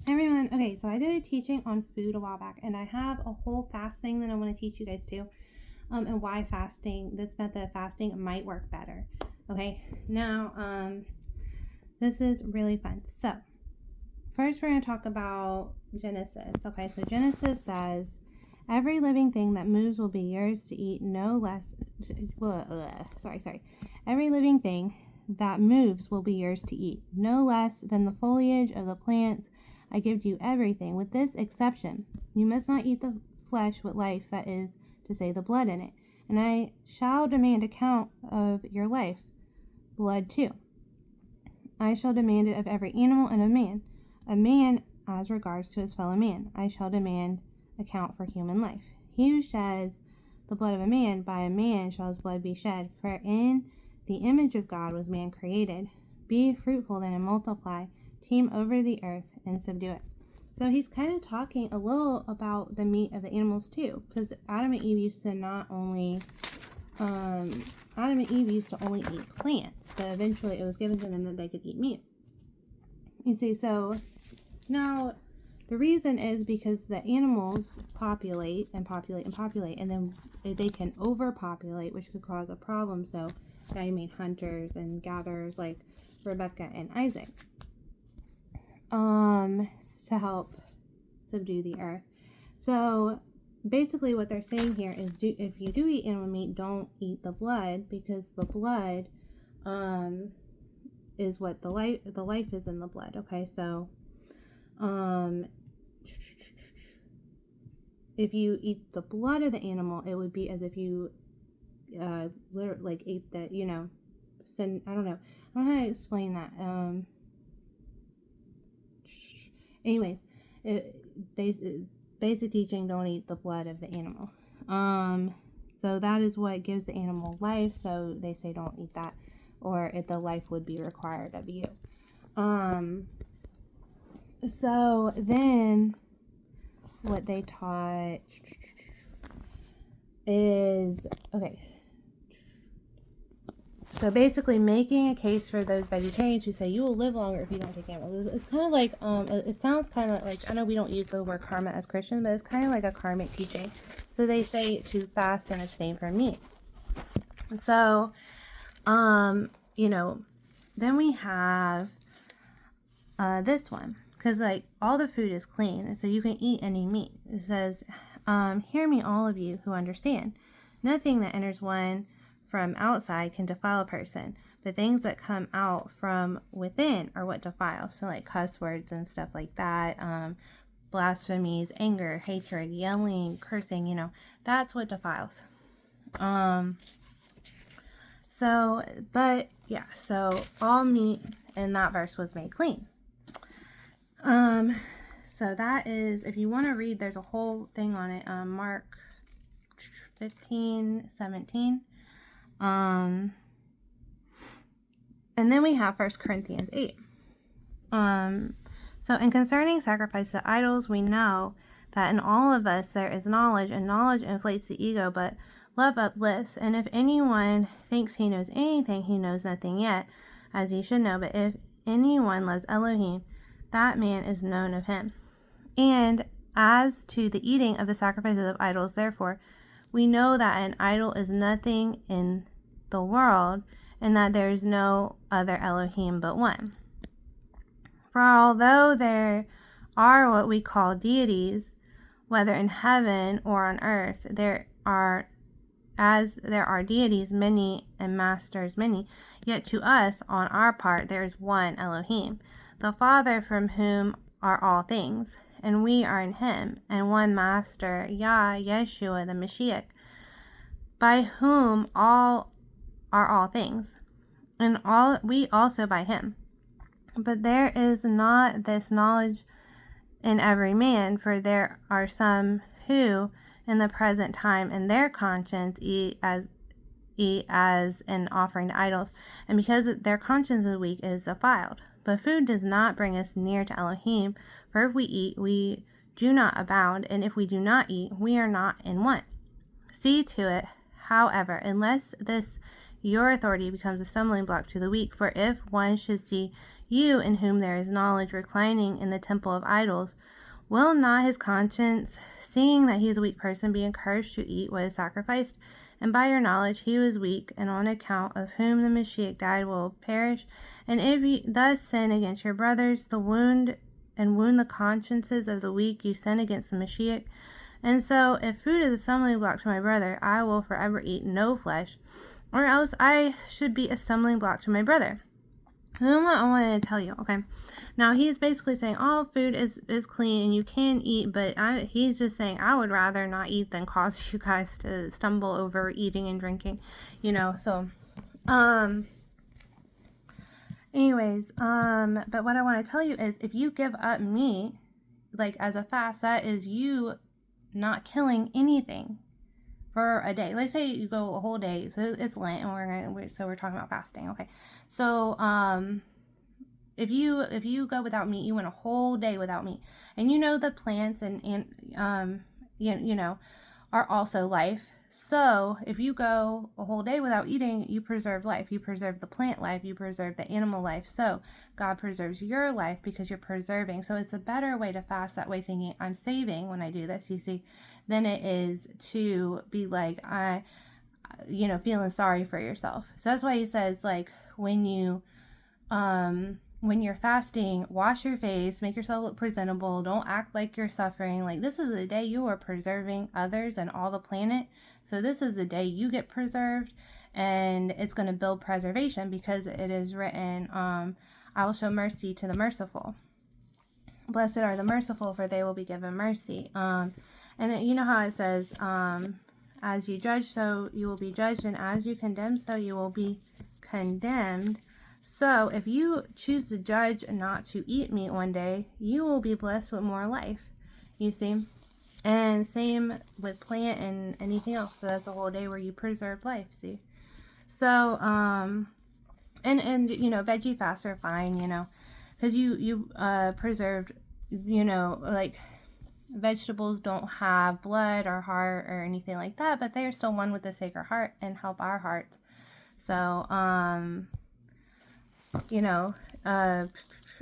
Everyone, okay, so I did a teaching on food a while back, and I have a whole fasting that I want to teach you guys too, and why this method of fasting might work better. Okay, now, this is really fun. So, first we're going to talk about Genesis. Okay, so Genesis says, every living thing that moves will be yours to eat, no less. Every living thing that moves will be yours to eat, no less than the foliage of the plants. I give you everything, with this exception: you must not eat the flesh with life, that is to say, the blood in it. And I shall demand account of your life, blood too. I shall demand it of every animal and of man as regards to his fellow man. I shall demand account for human life. He who sheds the blood of a man, by a man shall his blood be shed. For in the image of God was man created. Be fruitful then and multiply, teem over the earth and subdue it. So he's kind of talking a little about the meat of the animals too, because Adam and Eve used to only eat plants, but eventually it was given to them that they could eat meat. You see, so now the reason is because the animals populate, and then they can overpopulate, which could cause a problem. So God made hunters and gatherers like Rebecca and Isaac to help subdue the earth. So basically what they're saying here is, if you do eat animal meat, don't eat the blood, because the blood is what the life is in the blood. Okay, so if you eat the blood of the animal, it would be as if you literally like ate the, I don't know how to explain that. Anyways, basic teaching: don't eat the blood of the animal. So that is what gives the animal life. So they say don't eat that, or the life would be required of you. So then what they taught is, okay, so basically making a case for those vegetarians who say you will live longer if you don't take animals. It's kind of like, it sounds kind of like, I know we don't use the word karma as Christians, but it's kind of like a karmic teaching. So they say to fast and abstain from meat. So, then we have this one, because like all the food is clean, so you can eat any meat. It says, hear me, all of you who understand. Nothing that enters one from outside can defile a person, but things that come out from within are what defile. So like cuss words and stuff like that, blasphemies, anger, hatred, yelling, cursing, that's what defiles. So all meat in that verse was made clean. So that is, if you want to read, there's a whole thing on it, Mark 15:17. And then we have 1 Corinthians 8. So in concerning sacrifice to idols, we know that in all of us there is knowledge, and knowledge inflates the ego, but love uplifts. And if anyone thinks he knows anything, he knows nothing yet, as he should know. But if anyone loves Elohim, that man is known of him. And as to the eating of the sacrifices of idols, therefore, we know that an idol is nothing in the world, and that there is no other Elohim but one. For although there are what we call deities, whether in heaven or on earth, there are deities many and masters many, yet to us, on our part, there is one Elohim, the Father, from whom are all things, and we are in him, and one Master, Yeshua the Mashiach, by whom all are all things, and we also by him. But there is not this knowledge in every man, for there are some who, in the present time, in their conscience, eat as an offering to idols, and because their conscience is weak, it is defiled. But food does not bring us near to Elohim, for if we eat, we do not abound, and if we do not eat, we are not in want. See to it, however, unless this your authority becomes a stumbling block to the weak. For if one should see you in whom there is knowledge, reclining in the temple of idols. Will not his conscience, seeing that he is a weak person, be encouraged to eat what is sacrificed? And by your knowledge he who is weak, and on account of whom the Mashiach died, will perish. And if you thus sin against your brothers, wound the consciences of the weak, you sin against the Mashiach. And so, if food is a stumbling block to my brother, I will forever eat no flesh, or else I should be a stumbling block to my brother. Then what I wanted to tell you, okay? Now, he's basically saying all food is clean and you can eat, but he's just saying I would rather not eat than cause you guys to stumble over eating and drinking, so, anyways, but what I want to tell you is if you give up meat, like as a fast, that is you not killing anything for a day. Let's say you go a whole day, so it's Lent, and we're talking about fasting. Okay, so if you go without meat, you went a whole day without meat, and the plants and are also life. So if you go a whole day without eating, you preserve life. You preserve the plant life. You preserve the animal life. So God preserves your life because you're preserving. So it's a better way to fast that way, thinking I'm saving when I do this, you see, than it is to be like, feeling sorry for yourself. So that's why he says, like, when you're fasting, wash your face, make yourself look presentable. Don't act like you're suffering. Like, this is the day you are preserving others and all the planet. So this is the day you get preserved, and it's going to build preservation because it is written, I will show mercy to the merciful. Blessed are the merciful, for they will be given mercy. And you know how it says, as you judge, so you will be judged, and as you condemn, so you will be condemned. So if you choose to judge and not to eat meat one day, you will be blessed with more life, you see. And same with plant and anything else. So that's a whole day where you preserve life, see. So, and veggie fasts are fine, because you preserved, like vegetables don't have blood or heart or anything like that, but they are still one with the Sacred Heart and help our hearts. So,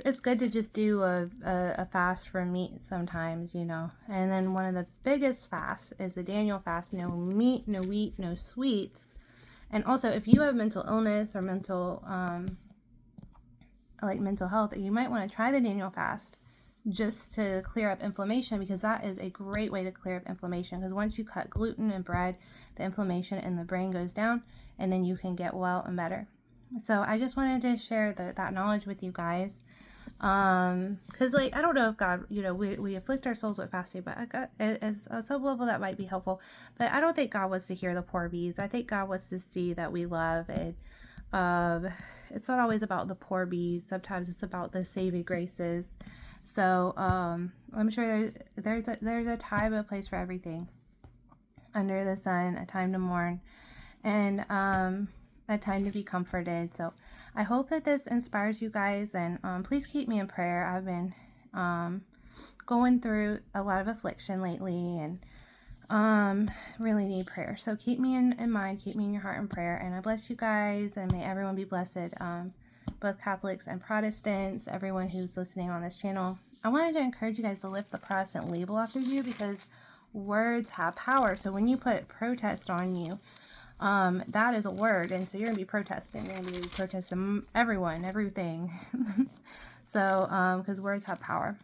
it's good to just do a fast from meat sometimes, and then one of the biggest fasts is the Daniel fast. No meat, no wheat, no sweets. And also, if you have mental illness or mental health, you might want to try the Daniel fast just to clear up inflammation, because that is a great way to clear up inflammation, because once you cut gluten and bread, the inflammation in the brain goes down, and then you can get well and better. So I just wanted to share that knowledge with you guys, because I don't know if God, we afflict our souls with fasting, but as a sub level that might be helpful, but I don't think God wants to hear the poor bees. I think God wants to see that we love, and it's not always about the poor bees. Sometimes it's about the saving graces. So I'm sure there's a time and a place for everything under the sun, a time to mourn, and a time to be comforted. So I hope that this inspires you guys, and please keep me in prayer. I've been going through a lot of affliction lately, and really need prayer. So keep me in mind, keep me in your heart in prayer, and I bless you guys, and may everyone be blessed, both Catholics and Protestants, everyone who's listening on this channel. I wanted to encourage you guys to lift the Protestant label off of you, because words have power. So when you put protest on you, that is a word, and so you're going to be protesting. You're going to be protesting everyone, everything. So, because words have power.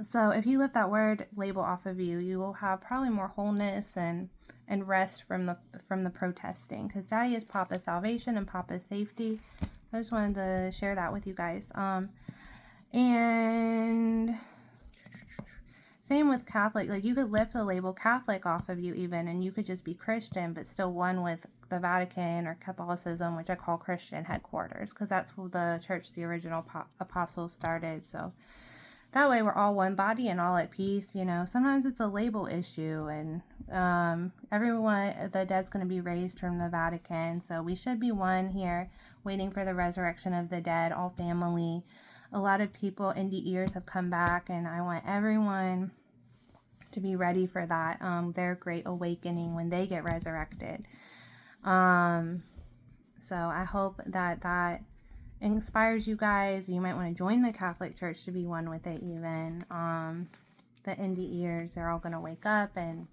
So if you lift that word label off of you, you will have probably more wholeness and rest from the protesting, because Daddy is Papa's salvation and Papa's safety. I just wanted to share that with you guys. And same with Catholic. Like, you could lift the label Catholic off of you even, and you could just be Christian, but still one with the Vatican or Catholicism, which I call Christian headquarters, because that's the church the original apostles started. So that way we're all one body and all at peace. Sometimes it's a label issue, and everyone, the dead's going to be raised from the Vatican. So we should be one here, waiting for the resurrection of the dead, all family. A lot of people, indie ears, have come back, and I want everyone to be ready for that, their great awakening when they get resurrected. So I hope that inspires you guys. You might want to join the Catholic Church to be one with it even. The end of years, they're all going to wake up, and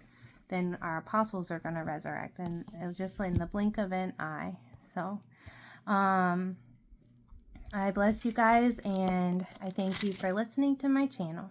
then our apostles are going to resurrect, and it was just in the blink of an eye. So I bless you guys, and I thank you for listening to my channel.